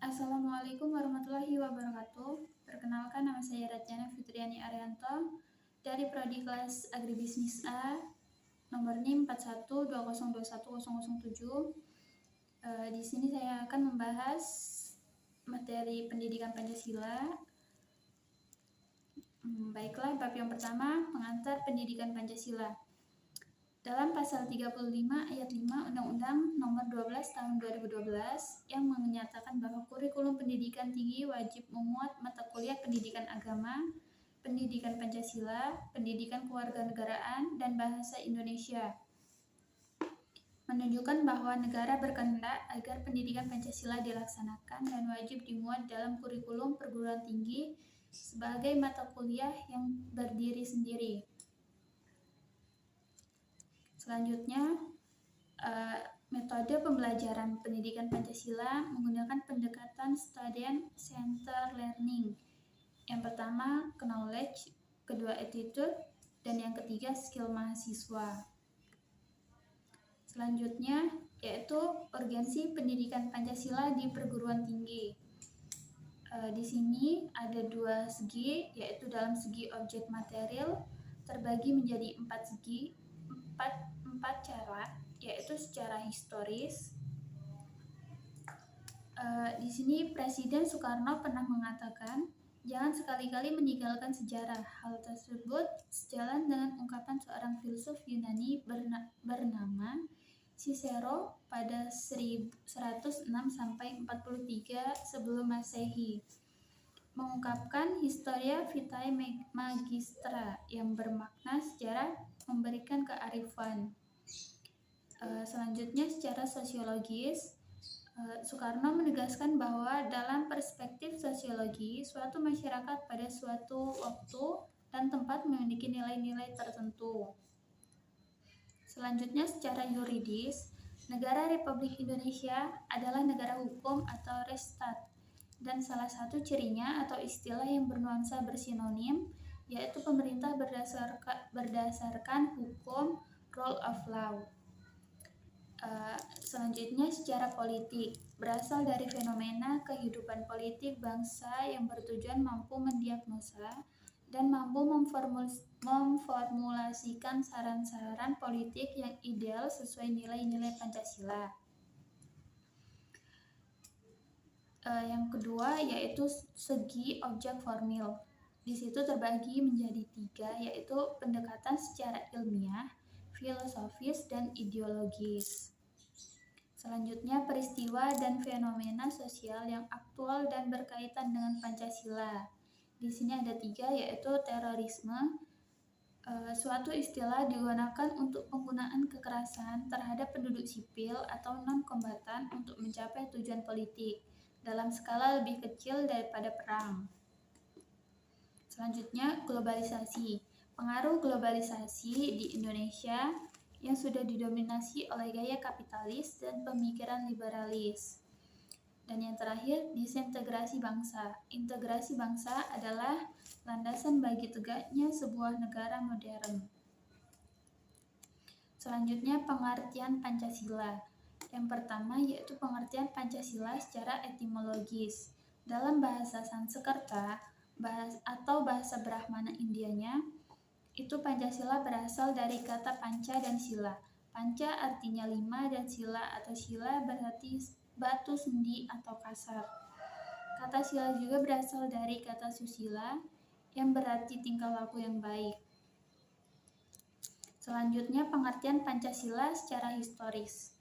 Assalamualaikum warahmatullahi wabarakatuh. Perkenalkan, nama saya Ratjana Fitriani Arianto dari Prodi Kelas Agribisnis A, nomor NIM 4120210007. Di sini saya akan membahas materi pendidikan Pancasila. Baiklah, bab yang pertama, pengantar pendidikan Pancasila. Dalam pasal 35 ayat 5 Undang-Undang Nomor 12 Tahun 2012 yang menyatakan bahwa kurikulum pendidikan tinggi wajib memuat mata kuliah pendidikan agama, pendidikan Pancasila, pendidikan kewarganegaraan, dan bahasa Indonesia. Menunjukkan bahwa negara berkehendak agar pendidikan Pancasila dilaksanakan dan wajib dimuat dalam kurikulum perguruan tinggi sebagai mata kuliah yang berdiri sendiri. Selanjutnya, metode pembelajaran pendidikan Pancasila menggunakan pendekatan student center learning. Yang pertama, knowledge, kedua attitude, dan yang ketiga skill mahasiswa. Selanjutnya, yaitu urgensi pendidikan Pancasila di perguruan tinggi. Di sini ada dua segi, yaitu dalam segi objek material terbagi menjadi empat cara, yaitu secara historis. Di sini Presiden Soekarno pernah mengatakan, jangan sekali-kali meninggalkan sejarah. Hal tersebut sejalan dengan ungkapan seorang filsuf Yunani bernama Cicero pada 106 sampai 43 sebelum Masehi, mengungkapkan Historia Vitae Magistra yang bermakna sejarah memberikan kearifan. Selanjutnya, secara sosiologis, Soekarno menegaskan bahwa dalam perspektif sosiologi, suatu masyarakat pada suatu waktu dan tempat memiliki nilai-nilai tertentu. Selanjutnya, secara yuridis, negara Republik Indonesia adalah negara hukum atau restat, dan salah satu cirinya atau istilah yang bernuansa bersinonim yaitu pemerintah berdasarkan hukum, rule of law. Selanjutnya, secara politik, berasal dari fenomena kehidupan politik bangsa yang bertujuan mampu mendiagnosa dan mampu memformulasikan saran-saran politik yang ideal sesuai nilai-nilai Pancasila. Yang kedua, yaitu segi objek formil. Di situ terbagi menjadi tiga, yaitu pendekatan secara ilmiah, filosofis, dan ideologis. Selanjutnya, peristiwa dan fenomena sosial yang aktual dan berkaitan dengan Pancasila. Di sini ada tiga, yaitu terorisme. Suatu istilah digunakan untuk penggunaan kekerasan terhadap penduduk sipil atau non-kombatan untuk mencapai tujuan politik dalam skala lebih kecil daripada perang. Selanjutnya, globalisasi. Pengaruh globalisasi di Indonesia yang sudah didominasi oleh gaya kapitalis dan pemikiran liberalis. Dan yang terakhir, disintegrasi bangsa. Integrasi bangsa adalah landasan bagi tegaknya sebuah negara modern. Selanjutnya, pengertian Pancasila. Yang pertama yaitu pengertian Pancasila secara etimologis. Dalam bahasa Sanskerta atau bahasa Brahmana Indianya, itu Pancasila berasal dari kata panca dan sila. Panca artinya 5 dan sila atau sila berarti batu sendi atau kasar. Kata sila juga berasal dari kata susila yang berarti tingkah laku yang baik. Selanjutnya, pengertian Pancasila secara historis.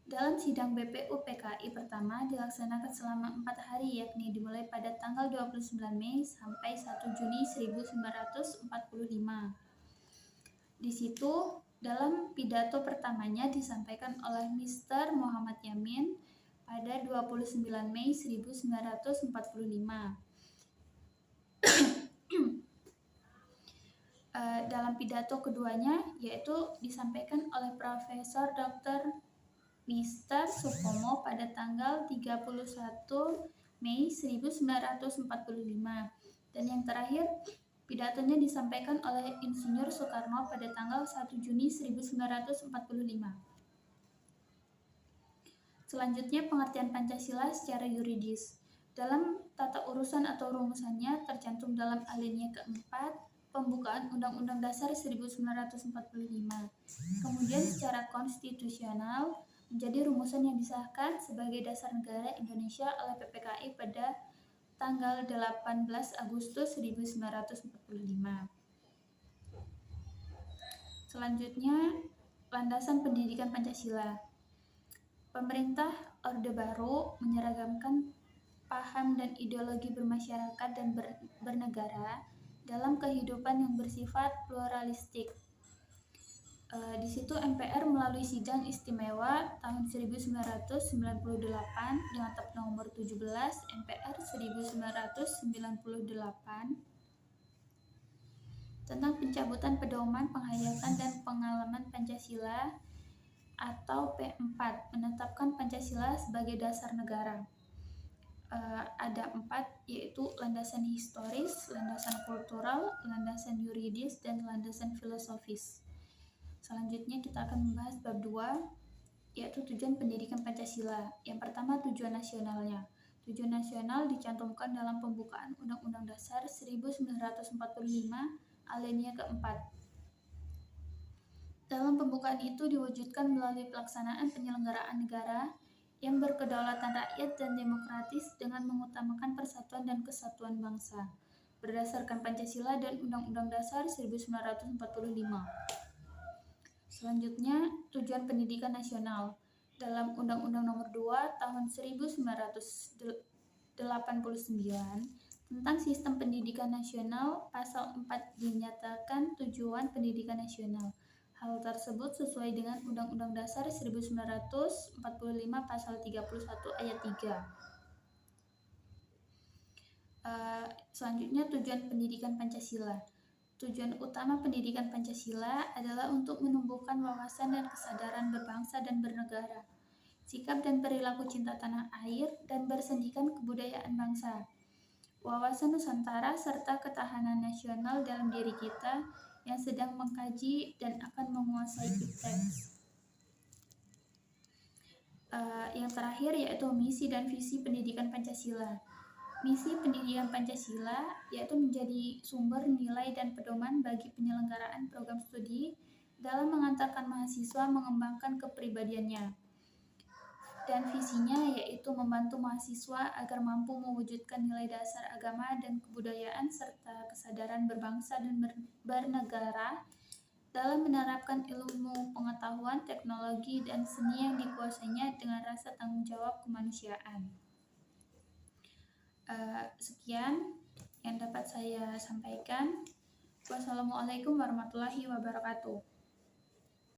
Dalam sidang BPUPKI pertama dilaksanakan selama 4 hari, yakni dimulai pada tanggal 29 Mei sampai 1 Juni 1945. Di situ, dalam pidato pertamanya disampaikan oleh Mr. Muhammad Yamin pada 29 Mei 1945. Dalam pidato keduanya, yaitu disampaikan oleh Profesor Dr. Mr. Supomo pada tanggal 31 Mei 1945. Dan yang terakhir, pidatonya disampaikan oleh Insinyur Soekarno pada tanggal 1 Juni 1945. Selanjutnya, pengertian Pancasila secara yuridis. Dalam tata urusan atau rumusannya tercantum dalam alinea keempat pembukaan Undang-Undang Dasar 1945. Kemudian secara konstitusional menjadi rumusan yang disahkan sebagai dasar negara Indonesia oleh PPKI pada tanggal 18 Agustus 1945. Selanjutnya, landasan pendidikan Pancasila. Pemerintah Orde Baru menyeragamkan paham dan ideologi bermasyarakat dan bernegara dalam kehidupan yang bersifat pluralistik. Di situ MPR melalui Sidang Istimewa tahun 1998 dengan Tab nomor 17 MPR 1998 tentang pencabutan pedoman penghayatan dan pengalaman Pancasila atau P4 menetapkan Pancasila sebagai dasar negara. Ada 4, yaitu landasan historis, landasan kultural, landasan yuridis, dan landasan filosofis. Selanjutnya kita akan membahas bab 2, yaitu tujuan pendidikan Pancasila. Yang pertama, tujuan nasionalnya. Tujuan nasional dicantumkan dalam pembukaan Undang-Undang Dasar 1945 alinea keempat. Dalam pembukaan itu diwujudkan melalui pelaksanaan penyelenggaraan negara yang berkedaulatan rakyat dan demokratis dengan mengutamakan persatuan dan kesatuan bangsa berdasarkan Pancasila dan Undang-Undang Dasar 1945. Selanjutnya, tujuan pendidikan nasional. Dalam Undang-Undang Nomor 2 Tahun 1989 tentang Sistem Pendidikan Nasional, Pasal 4 dinyatakan tujuan pendidikan nasional. Hal tersebut sesuai dengan Undang-Undang Dasar 1945 Pasal 31 Ayat 3. Selanjutnya, tujuan pendidikan Pancasila. Tujuan utama pendidikan Pancasila adalah untuk menumbuhkan wawasan dan kesadaran berbangsa dan bernegara, sikap dan perilaku cinta tanah air, dan bersendikan kebudayaan bangsa, wawasan Nusantara, serta ketahanan nasional dalam diri kita yang sedang mengkaji dan akan menguasai teks. Yang terakhir yaitu misi dan visi pendidikan Pancasila. Misi pendidikan Pancasila yaitu menjadi sumber nilai dan pedoman bagi penyelenggaraan program studi dalam mengantarkan mahasiswa mengembangkan kepribadiannya. Dan visinya yaitu membantu mahasiswa agar mampu mewujudkan nilai dasar agama dan kebudayaan serta kesadaran berbangsa dan bernegara dalam menerapkan ilmu pengetahuan, teknologi, dan seni yang dikuasainya dengan rasa tanggung jawab kemanusiaan. Sekian yang dapat saya sampaikan. Wassalamualaikum warahmatullahi wabarakatuh.